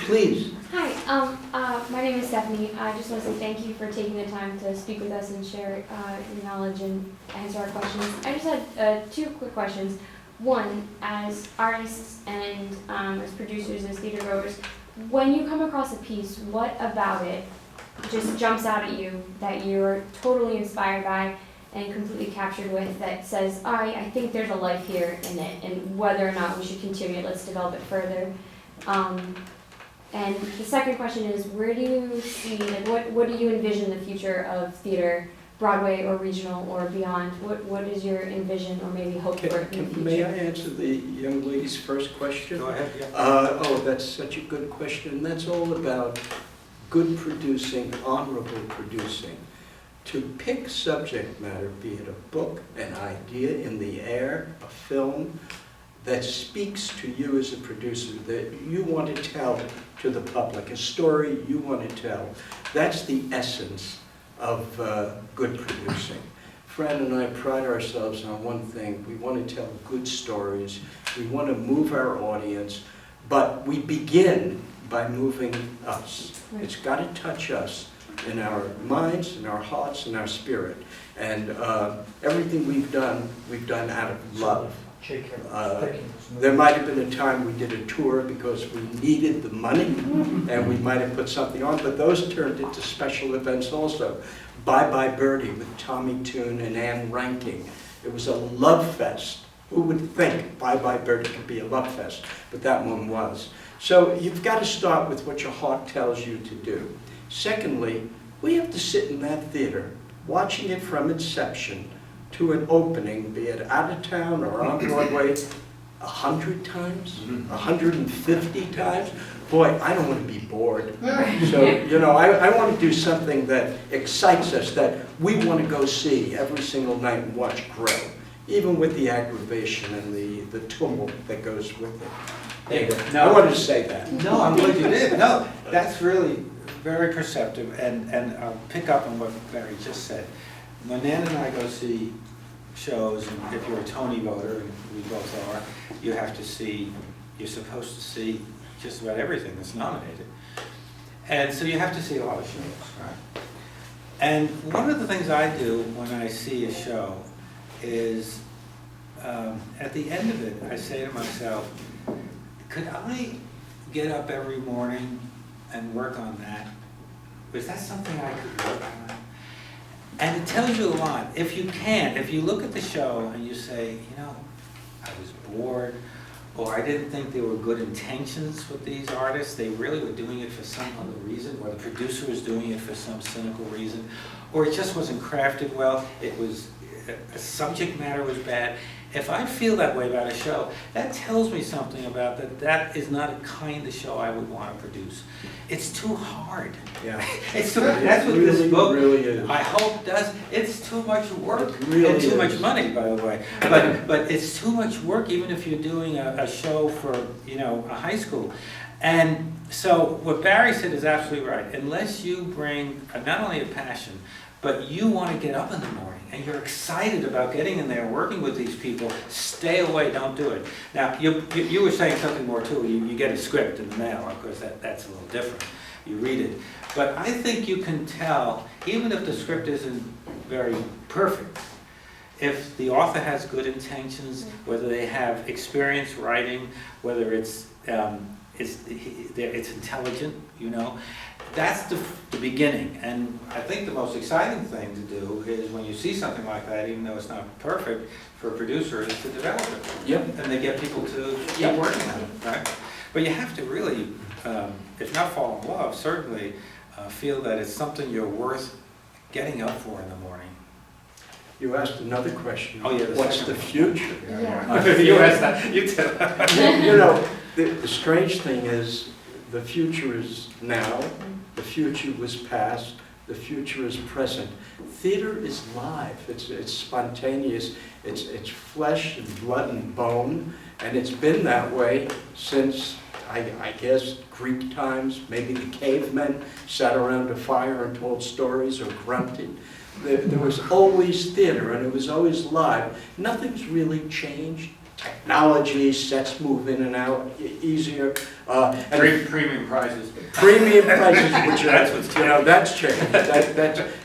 Please. Hi, my name is Stephanie. I just want to say thank you for taking the time to speak with us and share your knowledge and answer our questions. I just had two quick questions. One, as artists and as producers, as theater goers, when you come across a piece, what about it just jumps out at you that you're totally inspired by and completely captured with, that says, I think there's a life here in it, and whether or not we should continue it, let's develop it further. And the second question is, where do you see, like, what do you envision the future of theater, Broadway or regional or beyond? What is your envision or maybe hope for in the future? May I answer the young lady's first question? Go ahead, yeah. Oh, that's such a good question. That's all about good producing, honorable producing. To pick subject matter, be it a book, an idea in the air, a film, that speaks to you as a producer, that you want to tell to the public, a story you want to tell. That's the essence of good producing. Fran and I pride ourselves on one thing. We want to tell good stories. We want to move our audience, but we begin by moving us. Right. It's got to touch us in our minds, in our hearts, in our spirit. And everything we've done out of love. There might have been a time we did a tour because we needed the money and we might have put something on, but those turned into special events also. Bye Bye Birdie with Tommy Tune and Ann Ranking. It was a love fest. Who would think Bye Bye Birdie could be a love fest? But that one was. So you've got to start with what your heart tells you to do. Secondly, we have to sit in that theater, watching it from inception to an opening, be it out of town or on Broadway, 100 times, 150 times. Boy, I don't want to be bored. So, you know, I want to do something that excites us, that we want to go see every single night and watch grow, even with the aggravation and the tumult that goes with it. David, I wanted to say that. No, I'm glad you did. No, that's really very perceptive, and I'll pick up on what Barry just said. When Nan and I go see shows, and if you're a Tony voter, and we both are, you have to see, you're supposed to see just about everything that's nominated. And so you have to see a lot of shows, right? And one of the things I do when I see a show is, at the end of it, I say to myself, could I get up every morning and work on that? Was that something I could work on? And it tells you a lot. If you can't, if you look at the show and you say, you know, I was bored, or I didn't think there were good intentions with these artists, they really were doing it for some other reason, or the producer was doing it for some cynical reason, or it just wasn't crafted well, it was, the subject matter was bad. If I feel that way about a show, that tells me something about that is not a kind of show I would want to produce. It's too hard. Yeah. It's too, that's what this book, really is. I hope, does. It's too much work, Really and too much is. money, by the way. But it's too much work, even if you're doing a show for, you know, a high school. And so what Barry said is absolutely right. Unless you bring not only a passion, but you want to get up in the morning and you're excited about getting in there, working with these people, stay away, don't do it. Now, you were saying something more too. You get a script in the mail, of course that's a little different. You read it. But I think you can tell, even if the script isn't very perfect, if the author has good intentions, whether they have experience writing, whether it's intelligent, you know, that's the beginning. And I think the most exciting thing to do is when you see something like that, even though it's not perfect, for a producer is to develop it. Yep. And they get people to keep working on it, right? But you have to really, if not fall in love, certainly feel that it's something you're worth getting up for in the morning. You asked another question. Oh, yeah, What's the future? Yeah. You asked that, you tell. You know, the strange thing is, the future is now, the future was past, the future is present. Theater is live, it's spontaneous, it's flesh and blood and bone, and it's been that way since, I guess, Greek times. Maybe the cavemen sat around a fire and told stories or grunted. There was always theater, and it was always live. Nothing's really changed. technology, sets move in and out easier. And Premium prices. premium prices, which are, that's changed.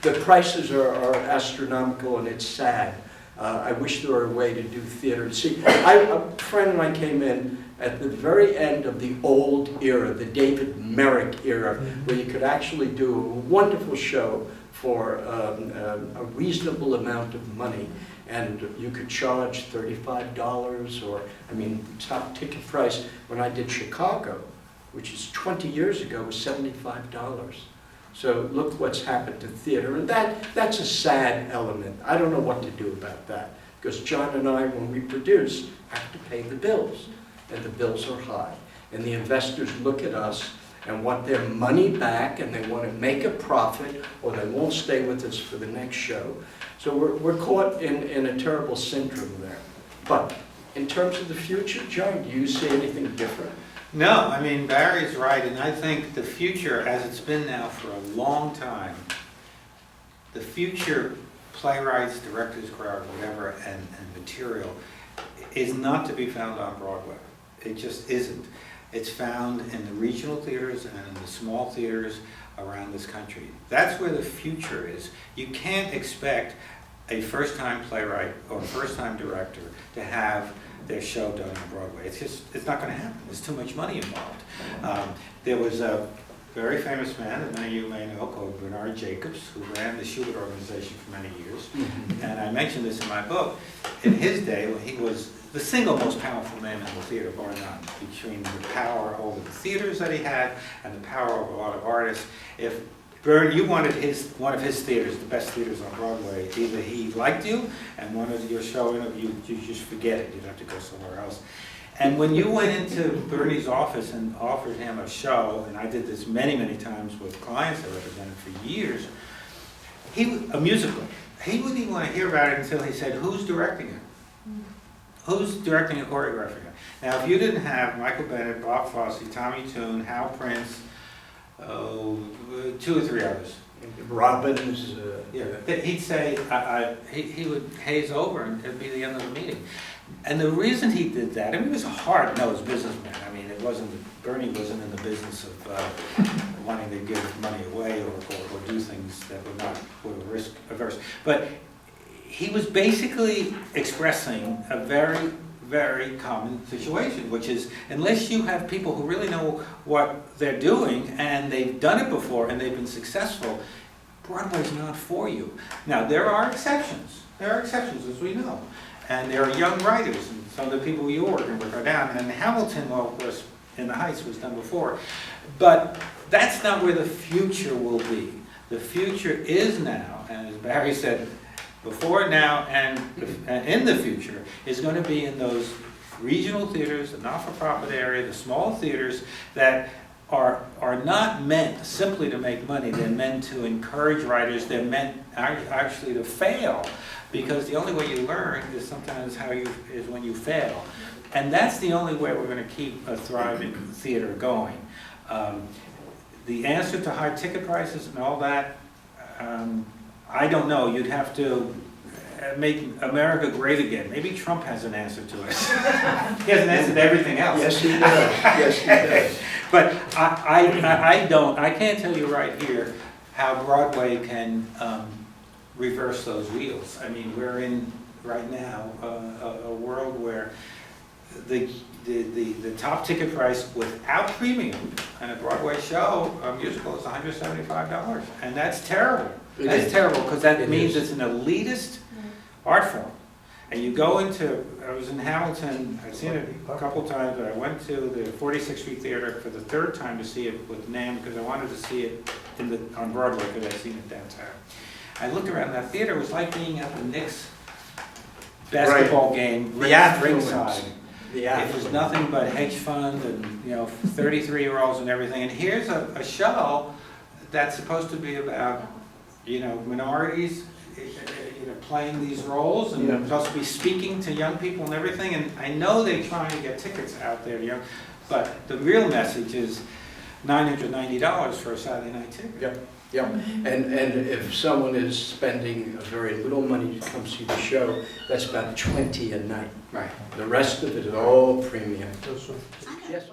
The prices are astronomical, and it's sad. I wish there were a way to do theater. See, a friend and I came in at the very end of the old era, the David Merrick era, where you could actually do a wonderful show for a reasonable amount of money. And you could charge $35 or, top ticket price when I did Chicago, which is 20 years ago, was $75. So look what's happened to theater, and that's a sad element. I don't know what to do about that, because John and I, when we produce, have to pay the bills, and the bills are high. And the investors look at us and want their money back, and they want to make a profit, or they won't stay with us for the next show. So we're caught in a terrible syndrome there. But in terms of the future, John, do you see anything different? No, Barry's right, and I think the future, as it's been now for a long time, the future playwrights, directors, crowd, whatever, and material is not to be found on Broadway. It just isn't. It's found in the regional theaters and in the small theaters around this country. That's where the future is. You can't expect a first-time playwright or first-time director to have their show done on Broadway. It's not going to happen. There's too much money involved. There was a very famous man that many of you may know called Bernard Jacobs, who ran the Schubert organization for many years. And I mentioned this in my book. In his day, when he was the single most powerful man in the theater, bar none, between the power over the theaters that he had and the power over a lot of artists. If you wanted one of his theaters, the best theaters on Broadway, either he liked you and wanted your show in it, you just forget it. You'd have to go somewhere else. And when you went into Bernie's office and offered him a show, and I did this many, many times with clients I represented for years, a musical, he wouldn't even want to hear about it until he said, who's directing it? Who's directing and choreographing it? Now, if you didn't have Michael Bennett, Bob Fosse, Tommy Tune, Hal Prince, 2 or 3 others. Robbins. He'd say, he would haze over and it'd be the end of the meeting. And the reason he did that, he was a hard-nosed businessman. Bernie wasn't in the business of wanting to give money away or do things that were risk averse. But he was basically expressing a very, very common situation, which is unless you have people who really know what they're doing and they've done it before and they've been successful, Broadway's not for you. Now, there are exceptions. There are exceptions, as we know. And there are young writers, and some of the people you're working with are down. And Hamilton, well, of course, in the Heights was done before. But that's not where the future will be. The future is now, and as Barry said, before, now, and in the future, is going to be in those regional theaters, the not-for-profit area, the small theaters that are not meant simply to make money. They're meant to encourage writers. They're meant actually to fail, because the only way you learn is sometimes when you fail. And that's the only way we're going to keep a thriving theater going. The answer to high ticket prices and all that, I don't know. You'd have to make America great again. Maybe Trump has an answer to it. He has an answer to everything else. Yes, he does. Yes, he does. But I don't. I can't tell you right here how Broadway can reverse those wheels. We're in right now a world where the top ticket price without premium and a Broadway show, a musical, is $175, and that's terrible. That's terrible, because that means it's an elitist art form. And you go into, I was in Hamilton, I've seen it a couple times, but I went to the 46th Street Theater for the 3rd time to see it with Nam, because I wanted to see it on Broadway, because I'd seen it downtown. I looked around that theater, it was like being at the Knicks basketball game, ringside. It was nothing but hedge fund and 33-year-olds and everything. And here's a show that's supposed to be about minorities playing these roles and supposed to be speaking to young people and everything. And I know they're trying to get tickets out there, but the real message is $990 for a Saturday night ticket. Yep. Yep, and if someone is spending very little money to come see the show, that's about 20 a night. Right. The rest of it is all premium. Yes.